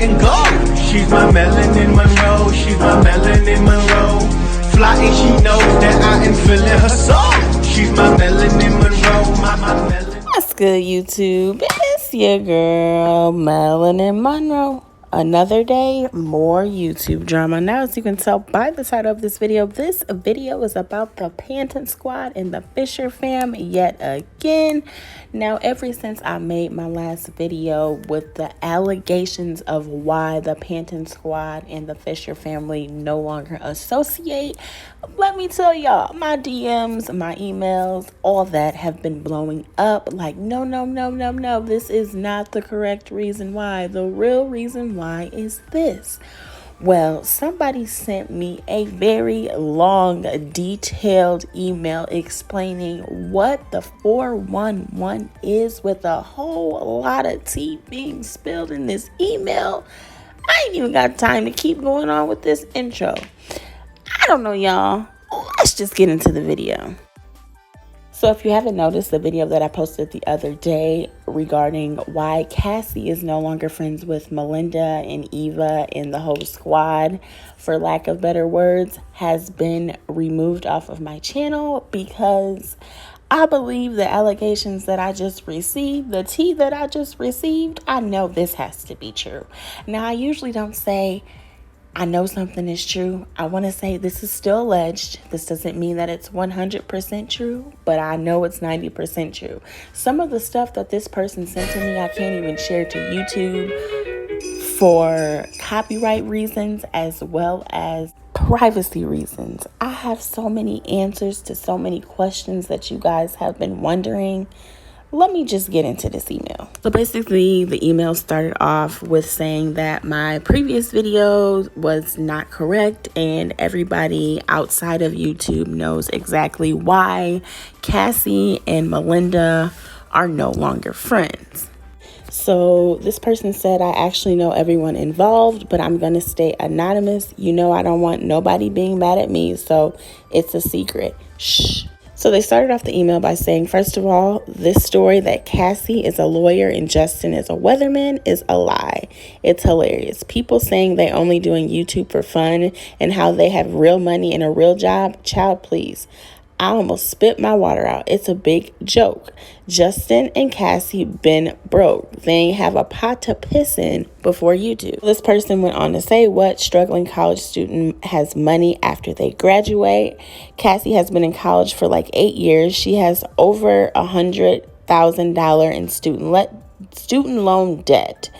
letting go. She's my melanin Monroe. She's my melanin Monroe. Fly and she knows that I am feeling her soul. She's my melanin Monroe. My melanin. What's good, YouTube? It's your girl, Melanin Monroe. Another day, more YouTube drama. Now, as you can tell by the title of this video is about the Panton squad and the Fisher fam yet again. Now, ever since I made my last video with the allegations of why the Panton squad and the Fisher family no longer associate, let me tell y'all, my DMs, my emails, all that have been blowing up. Like, no, this is not the correct reason why. The real reason why is this. Well, somebody sent me a very long, detailed email explaining what the 411 is, with a whole lot of tea being spilled in this email. I ain't even got time to keep going on with this intro. I don't know, y'all. Let's just get into the video. So if you haven't noticed the video that I posted the other day regarding why Cassy is no longer friends with Melinda and Eva and the whole squad, for lack of better words, has been removed off of my channel because I believe the allegations that I just received, the tea that I just received, I know this has to be true. Now, I usually don't say I know something is true. I want to say this is still alleged. This doesn't mean that it's 100% true, but I know it's 90% true. Some of the stuff that this person sent to me, I can't even share to YouTube for copyright reasons as well as privacy reasons. I have so many answers to so many questions that you guys have been wondering. Let me just get into this email. So basically, the email started off with saying that my previous video was not correct and everybody outside of YouTube knows exactly why Cassy and Melinda are no longer friends. So this person said, I actually know everyone involved, but I'm going to stay anonymous. You know, I don't want nobody being mad at me, so it's a secret. Shh. So they started off the email by saying, first of all, this story that Cassy is a lawyer and Justin is a weatherman is a lie. It's hilarious. People saying they only doing YouTube for fun and how they have real money and a real job. Child, please. I almost spit my water out. It's a big joke. Justin and Cassy been broke. They ain't have a pot to piss in before YouTube. This person went on to say, what struggling college student has money after they graduate? Cassy has been in college for like 8 years. She has over $100,000 in student loan debt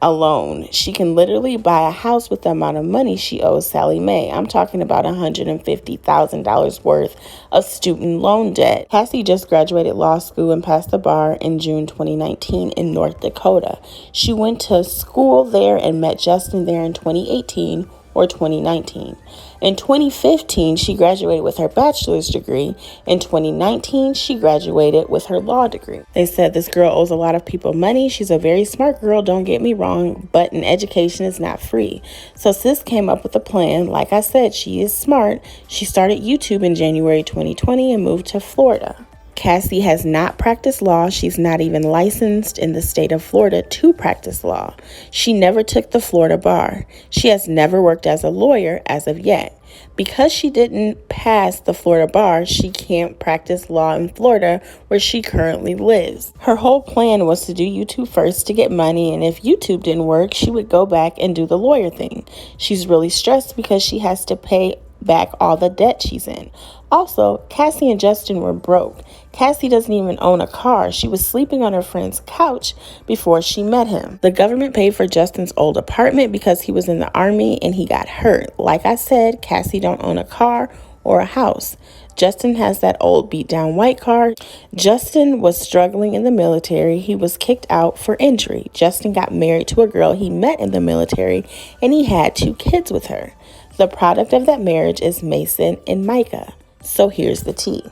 alone. She can literally buy a house with the amount of money she owes Sally Mae. I'm talking about $150,000 worth of student loan debt. Cassy just graduated law school and passed the bar in June 2019 in North Dakota. She went to school there and met Justin there in 2018 or 2019. In 2015, she graduated with her bachelor's degree. In 2019, she graduated with her law degree. They said this girl owes a lot of people money. She's a very smart girl, don't get me wrong, but an education is not free. So sis came up with a plan. Like I said, she is smart. She started YouTube in January 2020 and moved to Florida. Cassy has not practiced law. She's not even licensed in the state of Florida to practice law. She never took the Florida bar. She has never worked as a lawyer as of yet. Because she didn't pass the Florida bar, she can't practice law in Florida where she currently lives. Her whole plan was to do YouTube first to get money, and if YouTube didn't work, she would go back and do the lawyer thing. She's really stressed because she has to pay back all the debt she's in. Also, Cassy and Justin were broke. Cassy doesn't even own a car. She was sleeping on her friend's couch before she met him. The government paid for Justin's old apartment because he was in the army and he got hurt. Like I said, Cassy don't own a car or a house. Justin has that old beat down white car. Justin was struggling in the military. He was kicked out for injury. Justin got married to a girl he met in the military and he had 2 kids with her. The product of that marriage is Mason and Micah. So here's the tea.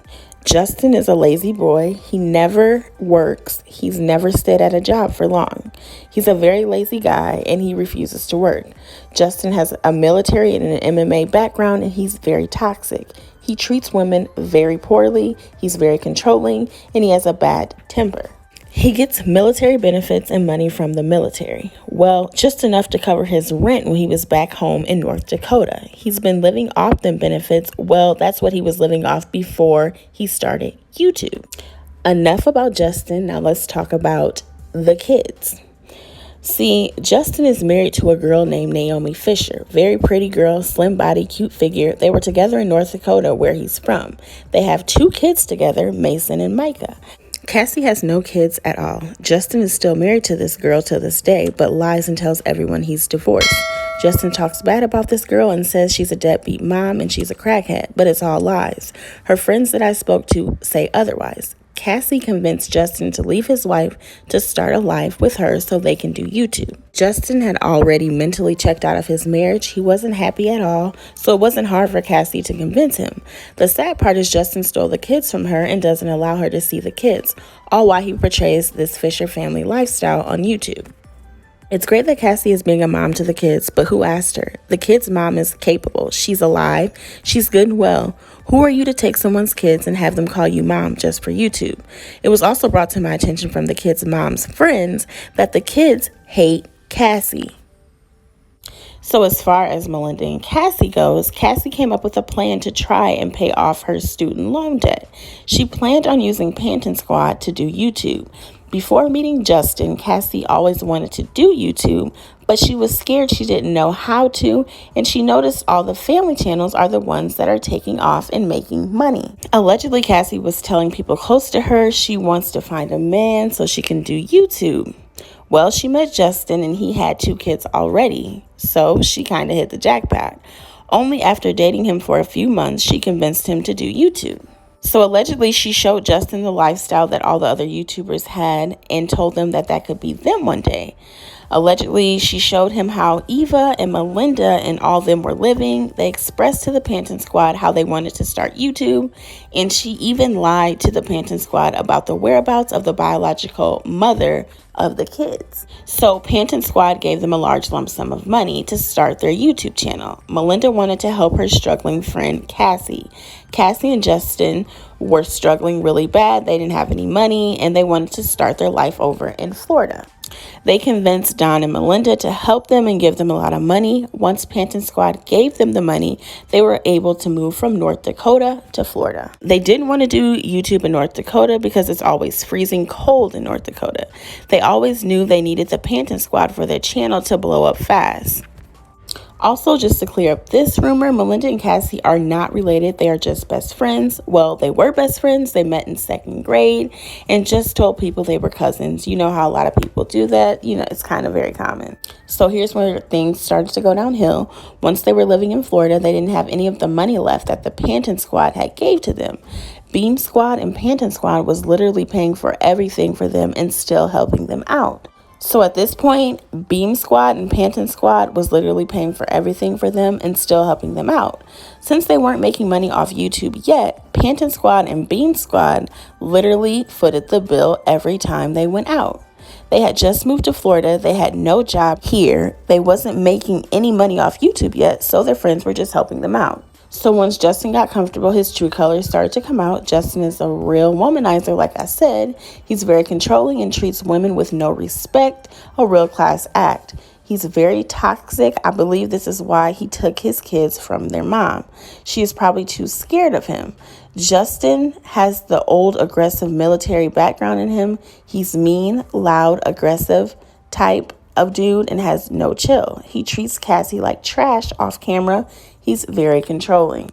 Justin is a lazy boy. He never works. He's never stayed at a job for long. He's a very lazy guy and he refuses to work. Justin has a military and an MMA background and he's very toxic. He treats women very poorly. He's very controlling and he has a bad temper. He gets military benefits and money from the military. Well, just enough to cover his rent when he was back home in North Dakota. He's been living off them benefits. Well, that's what he was living off before he started YouTube. Enough about Justin. Now let's talk about the kids. See, Justin is married to a girl named Naomi Fisher. Very pretty girl, slim body, cute figure. They were together in North Dakota, where he's from. They have 2 kids together, Mason and Micah. Cassy has no kids at all. Justin is still married to this girl to this day, but lies and tells everyone he's divorced. Justin talks bad about this girl and says she's a deadbeat mom and she's a crackhead, but it's all lies. Her friends that I spoke to say otherwise. Cassy convinced Justin to leave his wife to start a life with her so they can do YouTube. Justin had already mentally checked out of his marriage. He wasn't happy at all, so it wasn't hard for Cassy to convince him. The sad part is Justin stole the kids from her and doesn't allow her to see the kids, all while he portrays this Fisher family lifestyle on YouTube. It's great that Cassy is being a mom to the kids, but who asked her? The kid's mom is capable. She's alive. She's good and well. Who are you to take someone's kids and have them call you mom just for YouTube? It was also brought to my attention from the kid's mom's friends that the kids hate Cassy. So as far as Melinda and Cassy goes, Cassy came up with a plan to try and pay off her student loan debt. She planned on using PANTON Squad to do YouTube. Before meeting Justin, Cassy always wanted to do YouTube, but she was scared she didn't know how to, and she noticed all the family channels are the ones that are taking off and making money. Allegedly, Cassy was telling people close to her she wants to find a man so she can do YouTube. Well, she met Justin and he had 2 kids already, so she kind of hit the jackpot. Only after dating him for a few months, she convinced him to do YouTube. So allegedly, she showed Justin the lifestyle that all the other YouTubers had and told them that that could be them one day. Allegedly, she showed him how Eva and Melinda and all them were living. They expressed to the PANTON Squad how they wanted to start YouTube, and she even lied to the PANTON Squad about the whereabouts of the biological mother of the kids. So PANTON Squad gave them a large lump sum of money to start their YouTube channel. Melinda wanted to help her struggling friend Cassy. Cassy and Justin were struggling really bad. They didn't have any money and they wanted to start their life over in Florida. They convinced Don and Melinda to help them and give them a lot of money. Once PANTON Squad gave them the money, they were able to move from North Dakota to Florida. They didn't want to do YouTube in North Dakota because it's always freezing cold in North Dakota. They always knew they needed the PANTON Squad for their channel to blow up fast. Also, just to clear up this rumor, Melinda and Cassy are not related. They are just best friends. Well, they were best friends. They met in 2nd grade and just told people they were cousins. You know how a lot of people do that. You know, it's kind of very common. So here's where things started to go downhill. Once they were living in Florida, they didn't have any of the money left that the PANTON Squad had gave to them. Beam Squad and PANTON Squad was literally paying for everything for them and still helping them out. So at this point, Beam Squad and PANTON Squad was literally paying for everything for them and still helping them out. Since they weren't making money off YouTube yet, PANTON Squad and Beam Squad literally footed the bill every time they went out. They had just moved to Florida. They had no job here. They wasn't making any money off YouTube yet, so their friends were just helping them out. So once Justin got comfortable, his true colors started to come out. Justin is a real womanizer, like I said. He's very controlling and treats women with no respect, a real class act. He's very toxic. I believe this is why he took his kids from their mom. She is probably too scared of him. Justin has the old aggressive military background in him. He's mean, loud, aggressive type of dude and has no chill. He treats Cassy like trash off camera. He's very controlling.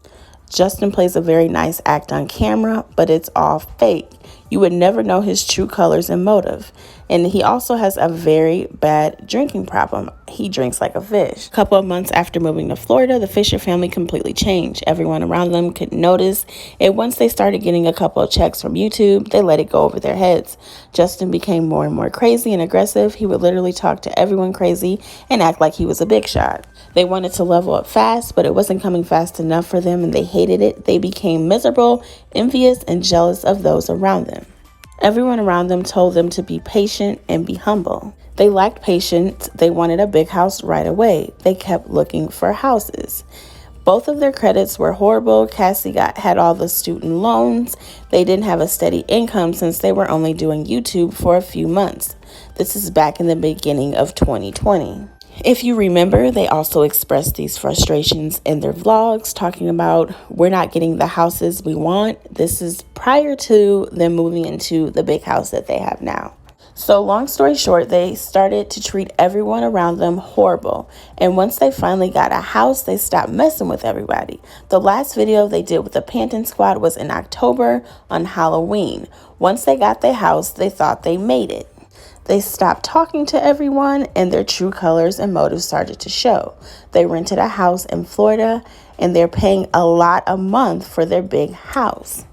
Justin plays a very nice act on camera, but it's all fake. You would never know his true colors and motive. And he also has a very bad drinking problem. He drinks like a fish. A couple of months after moving to Florida, the Fisher family completely changed. Everyone around them could notice. And once they started getting a couple of checks from YouTube, they let it go over their heads. Justin became more and more crazy and aggressive. He would literally talk to everyone crazy and act like he was a big shot. They wanted to level up fast, but it wasn't coming fast enough for them and they hated it. They became miserable, envious, and jealous of those around them. Everyone around them told them to be patient and be humble. They lacked patience. They wanted a big house right away. They kept looking for houses. Both of their credits were horrible. Cassy had all the student loans. They didn't have a steady income since they were only doing YouTube for a few months. This is back in the beginning of 2020. If you remember, they also expressed these frustrations in their vlogs, talking about, we're not getting the houses we want. This is prior to them moving into the big house that they have now. So long story short, they started to treat everyone around them horrible. And once they finally got a house, they stopped messing with everybody. The last video they did with the PANTON squad was in October on Halloween. Once they got their house, they thought they made it. They stopped talking to everyone, and their true colors and motives started to show. They rented a house in Florida, and they're paying a lot a month for their big house.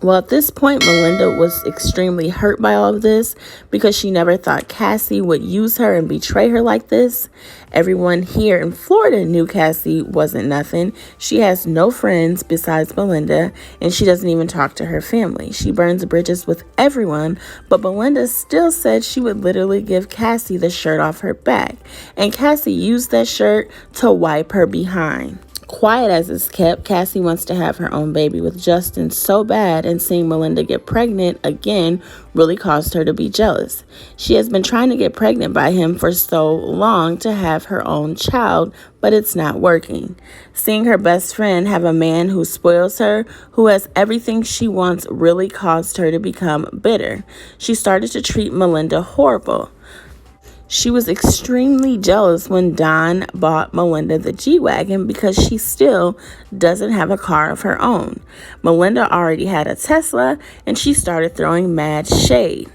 Well, at this point, Melinda was extremely hurt by all of this because she never thought Cassy would use her and betray her like this. Everyone here in Florida knew Cassy wasn't nothing. She has no friends besides Melinda, and she doesn't even talk to her family. She burns bridges with everyone, but Melinda still said she would literally give Cassy the shirt off her back, and Cassy used that shirt to wipe her behind. Quiet as it's kept, Cassy wants to have her own baby with Justin so bad, and seeing Melinda get pregnant again really caused her to be jealous. She has been trying to get pregnant by him for so long to have her own child, but it's not working. Seeing her best friend have a man who spoils her, who has everything she wants, really caused her to become bitter. She started to treat Melinda horrible. She was extremely jealous when Don bought Melinda the G-Wagon because she still doesn't have a car of her own. Melinda already had a Tesla, and she started throwing mad shade.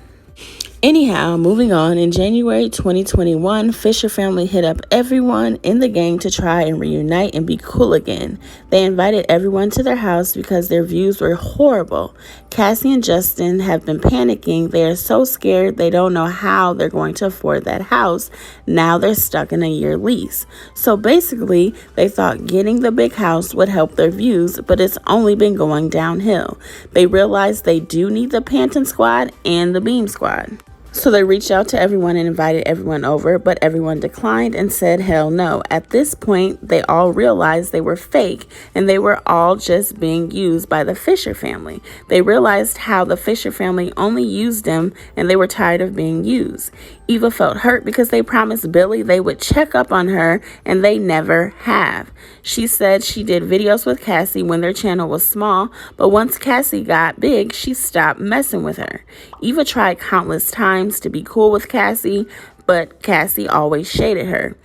Anyhow, moving on, in January 2021, Fisher family hit up everyone in the gang to try and reunite and be cool again. They invited everyone to their house because their views were horrible. Cassy and Justin have been panicking. They are so scared they don't know how they're going to afford that house. Now they're stuck in a year lease. So basically, they thought getting the big house would help their views, but it's only been going downhill. They realized they do need the Panton squad and the Beam squad. So they reached out to everyone and invited everyone over, but everyone declined and said hell no. At this point, they all realized they were fake and they were all just being used by the Fisher family. They realized how the Fisher family only used them, and they were tired of being used. Eva felt hurt because they promised Billy they would check up on her, and they never have. She said she did videos with Cassy when their channel was small, but once Cassy got big, she stopped messing with her. Eva tried countless times to be cool with Cassy, but Cassy always shaded her.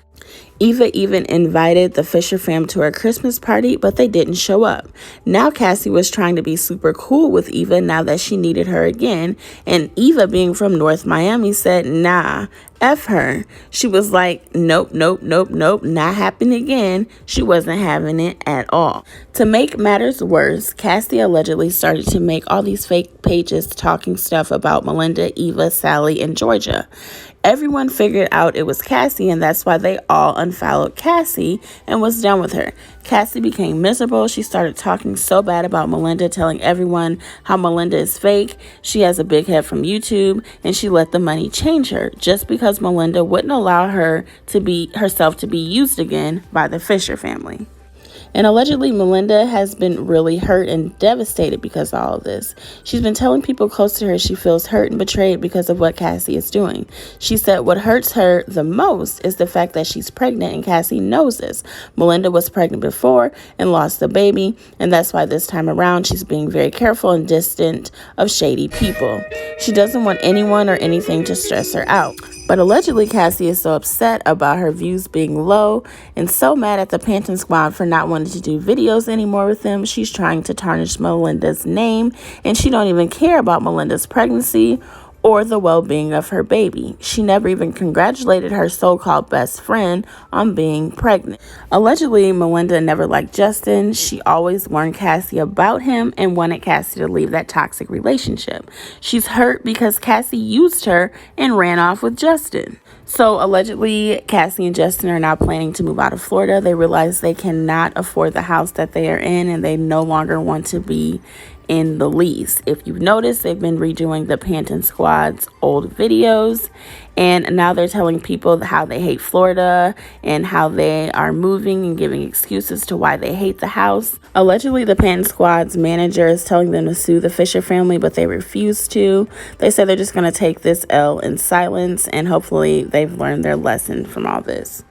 Eva even invited the Fisher fam to her Christmas party, but they didn't show up. Now Cassy was trying to be super cool with Eva now that she needed her again, and Eva, being from North Miami, said, nah, F her. She was like, nope, nope, nope, nope, not happening again. She wasn't having it at all. To make matters worse, Cassy allegedly started to make all these fake pages talking stuff about Melinda, Eva, Sally, and Georgia. Everyone figured out it was Cassy, and that's why they all unfollowed Cassy and was done with her. Cassy became miserable. She started talking so bad about Melinda, telling everyone how Melinda is fake. She has a big head from YouTube, and she let the money change her just because Melinda wouldn't allow her to be herself to be used again by the Fisher family. And allegedly, Melinda has been really hurt and devastated because of all of this. She's been telling people close to her she feels hurt and betrayed because of what Cassy is doing. She said what hurts her the most is the fact that she's pregnant, and Cassy knows this. Melinda was pregnant before and lost the baby, and that's why this time around she's being very careful and distant of shady people. She doesn't want anyone or anything to stress her out. But allegedly, Cassy is so upset about her views being low and so mad at the Panton squad for not wanting to do videos anymore with them. She's trying to tarnish Melinda's name, and she don't even care about Melinda's pregnancy or the well-being of her baby. She never even congratulated her so-called best friend on being pregnant. Allegedly, Melinda never liked Justin. She always warned Cassy about him and wanted Cassy to leave that toxic relationship. She's hurt because Cassy used her and ran off with Justin. So allegedly, Cassy and Justin are now planning to move out of Florida. They realize they cannot afford the house that they are in, and they no longer want to be in the least. If you've noticed, they've been redoing the PANTON squad's old videos, and now they're telling people how they hate Florida and how they are moving and giving excuses to why they hate the house. Allegedly, the PANTON squad's manager is telling them to sue the Fisher family, but they refuse to. They say they're just going to take this L in silence, and hopefully they've learned their lesson from all this.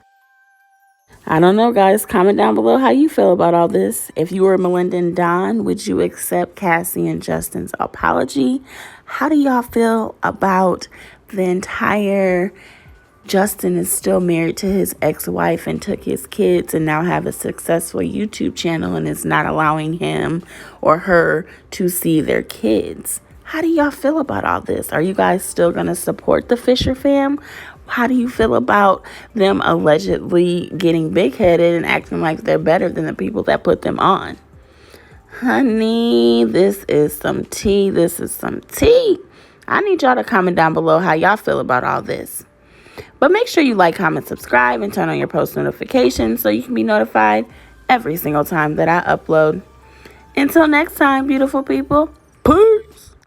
I don't know, guys. Comment down below how you feel about all this. If you were Melinda and Don, would you accept Cassy and Justin's apology? How do y'all feel about the entire Justin is still married to his ex-wife and took his kids and now have a successful YouTube channel and is not allowing him or her to see their kids? How do y'all feel about all this? Are you guys still going to support the Fisher fam? How do you feel about them allegedly getting big-headed and acting like they're better than the people that put them on? Honey, this is some tea. This is some tea. I need y'all to comment down below how y'all feel about all this. But make sure you like, comment, subscribe, and turn on your post notifications so you can be notified every single time that I upload. Until next time, beautiful people.